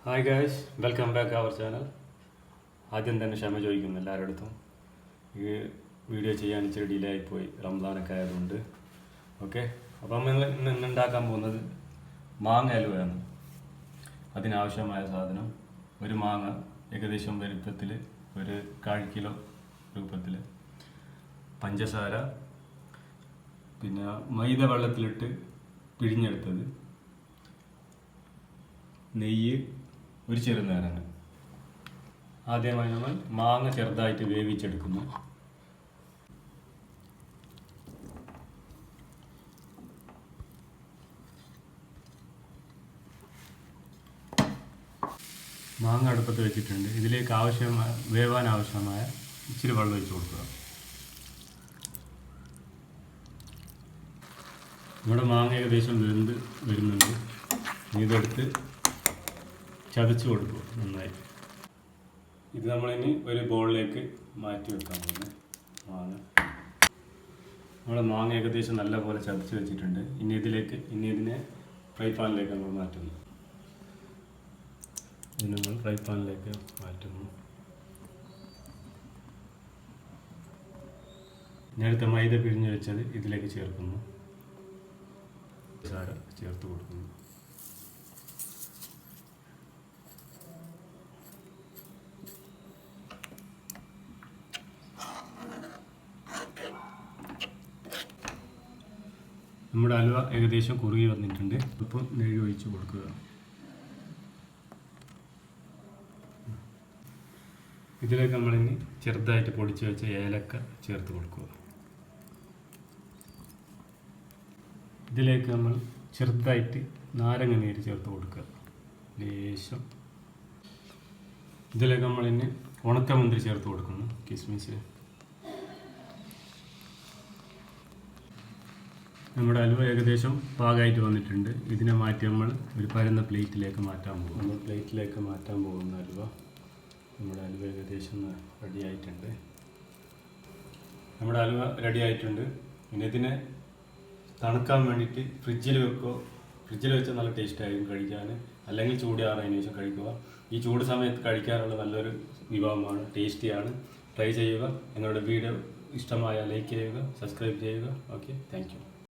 Hi guys, welcome back our channel. ആദ്യം തന്നെ ക്ഷമ ചോദിക്കുന്നു എല്ലാവരുടെ അടുത്തും. ഈ വീഡിയോ ചെയ്യാൻ ഇച്ചിരി ഡിലേ ആയിപ്പോയി, റംസാനൊക്കെ ആയതുകൊണ്ട്. ഓക്കെ, അപ്പം നമ്മൾ ഇന്ന് ഉണ്ടാക്കാൻ പോകുന്നത് മാങ്ങ ഹലുവയാണ്. അതിനാവശ്യമായ സാധനം ഒരു മാങ്ങ ഏകദേശം വലുപ്പത്തിൽ, ഒരു 1/4 കിലോ രൂപത്തിൽ, പഞ്ചസാര, പിന്നെ മൈദ വെള്ളത്തിലിട്ട് പിഴിഞ്ഞെടുത്തത്, നെയ്യ്, ഒരു ചെറുനാരങ്ങ. ആദ്യമായി നമ്മൾ മാങ്ങ ചെറുതായിട്ട് വേവിച്ചെടുക്കുന്നു. മാങ്ങ അടുപ്പത്ത് വെച്ചിട്ടുണ്ട്. ഇതിലേക്ക് വേവാൻ ആവശ്യമായ ഇച്ചിരി വെള്ളം ഒഴിച്ച് കൊടുക്കുക. നമ്മുടെ മാങ്ങ ഏകദേശം വെന്ത് വരുന്നുണ്ട്. ഇതെടുത്ത് ചതച്ച് കൊടുക്കുക നന്നായി. ഇത് നമ്മളിനി ഒരു ബൗളിലേക്ക് മാറ്റി വെക്കാൻ പോകുന്നത് മാങ്ങ. നമ്മുടെ മാങ്ങ ഏകദേശം നല്ലപോലെ ചതച്ച് വെച്ചിട്ടുണ്ട്. ഇതിനെ ഫ്രൈ പാനിലേക്ക് നമ്മൾ മാറ്റുന്നു. ഇത് നമ്മൾ ഫ്രൈ പാനിലേക്ക് മാറ്റുന്നു. നേരത്തെ മൈദ പിഴിഞ്ഞ് വെച്ചത് ഇതിലേക്ക് ചേർക്കുന്നു. ചേർത്ത് കൊടുക്കുന്നു. നമ്മുടെ ഹലുവ ഏകദേശം കുറുകി വന്നിട്ടുണ്ട്. ഇപ്പം നെയ്യ് ഒഴിച്ച് കൊടുക്കുക. ഇതിലേക്ക് നമ്മളിനി ചെറുതായിട്ട് പൊടിച്ച് വെച്ച ഏലക്ക ചേർത്ത് കൊടുക്കുക. ഇതിലേക്ക് നമ്മൾ ചെറുതായിട്ട് നാരങ്ങ നീര് ചേർത്ത് കൊടുക്കുക, ലേശം. ഇതിലേക്ക് നമ്മളിനി ഉണക്കമുന്തിരി ചേർത്ത് കൊടുക്കുന്നു, കിസ്മിസ്. നമ്മുടെ ഹലുവ ഏകദേശം പാകമായിട്ട് വന്നിട്ടുണ്ട്. ഇതിനെ മാറ്റി നമ്മൾ ഒരു പരന്ന പ്ലേറ്റിലേക്ക് മാറ്റാൻ പോകും. നമ്മൾ പ്ലേറ്റിലേക്ക് മാറ്റാൻ പോകുന്ന നമ്മുടെ ഹലുവ ഏകദേശം റെഡി ആയിട്ടുണ്ട്. നമ്മുടെ ഹലുവ റെഡി ആയിട്ടുണ്ട്. പിന്നെ ഇതിനെ തണുക്കാൻ വേണ്ടിയിട്ട് ഫ്രിഡ്ജിൽ വെക്കുക. ഫ്രിഡ്ജിൽ വെച്ചാൽ നല്ല ടേസ്റ്റ് ആയിരിക്കും കഴിക്കാൻ. അല്ലെങ്കിൽ ചൂടാറിയതിനു ശേഷം കഴിക്കുക. ഈ ചൂട് സമയത്ത് കഴിക്കാനുള്ള നല്ലൊരു വിഭവമാണ്, ടേസ്റ്റിയാണ്. ട്രൈ ചെയ്യുക. നിങ്ങളുടെ വീഡിയോ ഇഷ്ടമായ ലൈക്ക് ചെയ്യുക, സബ്സ്ക്രൈബ് ചെയ്യുക. Okay, thank you.